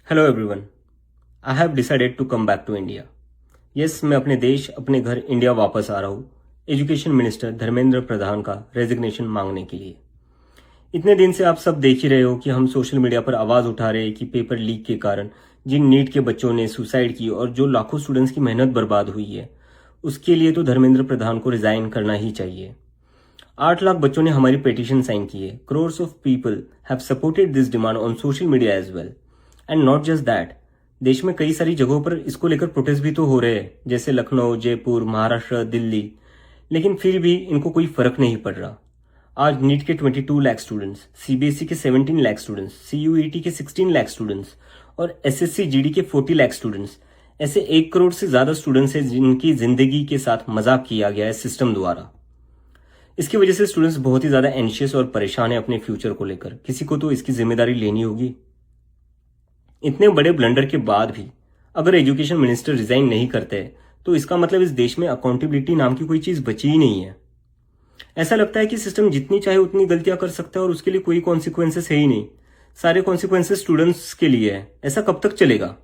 Hello everyone, I have decided to come back to India. Yes, मैं अपने देश, अपने घर इंडिया वापस आ रहा हूँ एजुकेशन मिनिस्टर धर्मेंद्र प्रधान का रेजिग्नेशन मांगने के लिए। इतने दिन से आप सब देख ही रहे हो कि हम सोशल मीडिया पर आवाज़ उठा रहे हैं कि पेपर लीक के कारण जिन नीट के बच्चों ने सुसाइड की और जो लाखों स्टूडेंट्स की मेहनत बर्बाद हुई है, उसके लिए तो धर्मेंद्र प्रधान को रिजाइन करना ही चाहिए। 8 लाख बच्चों ने हमारी पिटीशन साइन की है। Crores of people have supported this demand on social media as well. And not just that, देश में कई सारी जगहों पर इसको लेकर प्रोटेस्ट भी तो हो रहे हैं, जैसे लखनऊ, जयपुर, महाराष्ट्र, दिल्ली। लेकिन फिर भी इनको कोई फर्क नहीं पड़ रहा। आज नीट के 22 लाख स्टूडेंट्स, सीबीएसई के 17 लाख स्टूडेंट्स, सीयूईटी के 16 लाख स्टूडेंट्स और एसएससी जीडी के 40 लाख स्टूडेंट्स, ऐसे 1 करोड़ से ज्यादा स्टूडेंट्स हैं जिनकी जिंदगी के साथ मजाक किया गया है सिस्टम द्वारा। इसकी वजह से स्टूडेंट्स बहुत ही ज्यादा एंशियस और परेशान है अपने फ्यूचर को लेकर। किसी को तो इसकी जिम्मेदारी लेनी होगी। इतने बड़े ब्लंडर के बाद भी अगर एजुकेशन मिनिस्टर रिजाइन नहीं करते तो इसका मतलब इस देश में अकाउंटेबिलिटी नाम की कोई चीज बची ही नहीं है। ऐसा लगता है कि सिस्टम जितनी चाहे उतनी गलतियां कर सकता है और उसके लिए कोई कॉन्सिक्वेंसेस है ही नहीं। सारे कॉन्सिक्वेंसेस स्टूडेंट्स के लिए है। ऐसा कब तक चलेगा?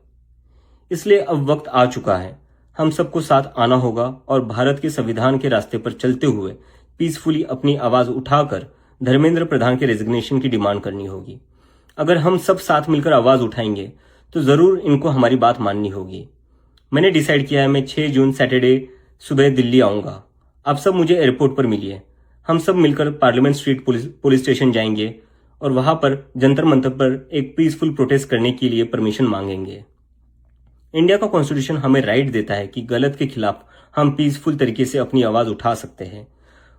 इसलिए अब वक्त आ चुका है, हम सबको साथ आना होगा और भारत के संविधान के रास्ते पर चलते हुए पीसफुली अपनी आवाज उठाकर धर्मेंद्र प्रधान के रेजिग्नेशन की डिमांड करनी होगी। अगर हम सब साथ मिलकर आवाज उठाएंगे तो जरूर इनको हमारी बात माननी होगी। मैंने डिसाइड किया है, मैं 6 जून सैटरडे सुबह दिल्ली आऊंगा। आप सब मुझे एयरपोर्ट पर मिलिए। हम सब मिलकर पार्लियामेंट स्ट्रीट पुलिस स्टेशन जाएंगे और वहां पर जंतर मंतर पर एक पीसफुल प्रोटेस्ट करने के लिए परमिशन मांगेंगे। इंडिया का कॉन्स्टिट्यूशन हमें राइट देता है कि गलत के खिलाफ हम पीसफुल तरीके से अपनी आवाज उठा सकते हैं।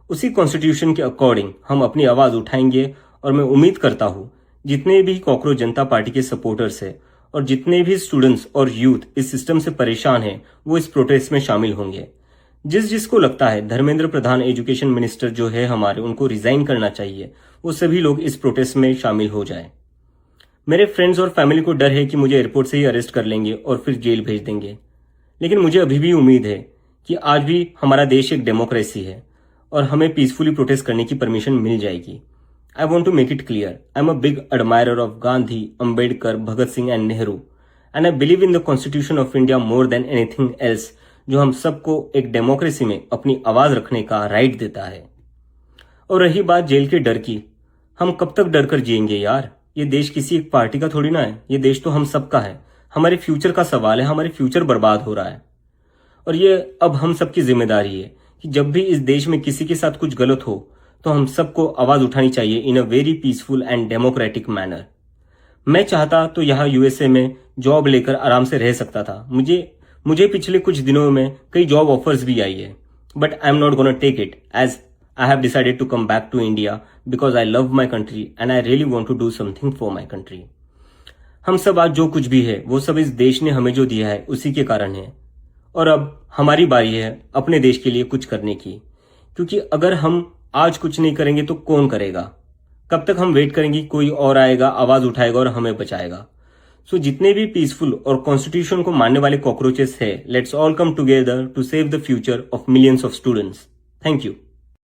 उसी कॉन्स्टिट्यूशन के अकॉर्डिंग हम अपनी आवाज उठाएंगे और मैं उम्मीद करता हूं जितने भी कॉकरोच जनता पार्टी के सपोर्टर्स हैं और जितने भी स्टूडेंट्स और यूथ इस सिस्टम से परेशान हैं, वो इस प्रोटेस्ट में शामिल होंगे। जिसको लगता है धर्मेंद्र प्रधान एजुकेशन मिनिस्टर जो है हमारे, उनको रिजाइन करना चाहिए, वो सभी लोग इस प्रोटेस्ट में शामिल हो जाएं। मेरे फ्रेंड्स और फैमिली को डर है कि मुझे एयरपोर्ट से ही अरेस्ट कर लेंगे और फिर जेल भेज देंगे। लेकिन मुझे अभी भी उम्मीद है कि आज भी हमारा देश एक डेमोक्रेसी है और हमें पीसफुली प्रोटेस्ट करने की परमिशन मिल जाएगी। I want to make it clear, I'm a big admirer of Gandhi, Ambedkar, Bhagat Singh and Nehru, and I believe in the Constitution of India more than anything else, जो हम सबको एक democracy में अपनी आवाज रखने का राइट देता है। और रही बात जेल के डर की, हम कब तक डर कर जिएंगे यार? ये देश किसी एक पार्टी का थोड़ी ना है, ये देश तो हम सबका है। हमारे फ्यूचर का सवाल है, हमारे फ्यूचर बर्बाद हो रहा है और ये अब हम सबकी जिम्मेदारी है कि जब भी इस देश में किसी के साथ कुछ गलत हो तो हम सबको आवाज उठानी चाहिए in a very peaceful and democratic manner. मैं चाहता तो यहाँ यूएसए में जॉब लेकर आराम से रह सकता था। मुझे पिछले कुछ दिनों में कई जॉब ऑफर्स भी आई है, but I am not gonna take it as I have decided to come back to India because I love my country and I really want to do something for my country. हम सब आज जो कुछ भी है वो सब इस देश ने हमें जो दिया है उसी के कारण है और अब हमारी बारी है अपने देश के लिए कुछ करने की। क्योंकि अगर हम आज कुछ नहीं करेंगे तो कौन करेगा? कब तक हम वेट करेंगे? कोई और आएगा, आवाज उठाएगा और हमें बचाएगा। सो जितने भी पीसफुल और कॉन्स्टिट्यूशन को मानने वाले कॉकरोचेस है, let's all come together to save the future of millions of students. Thank you.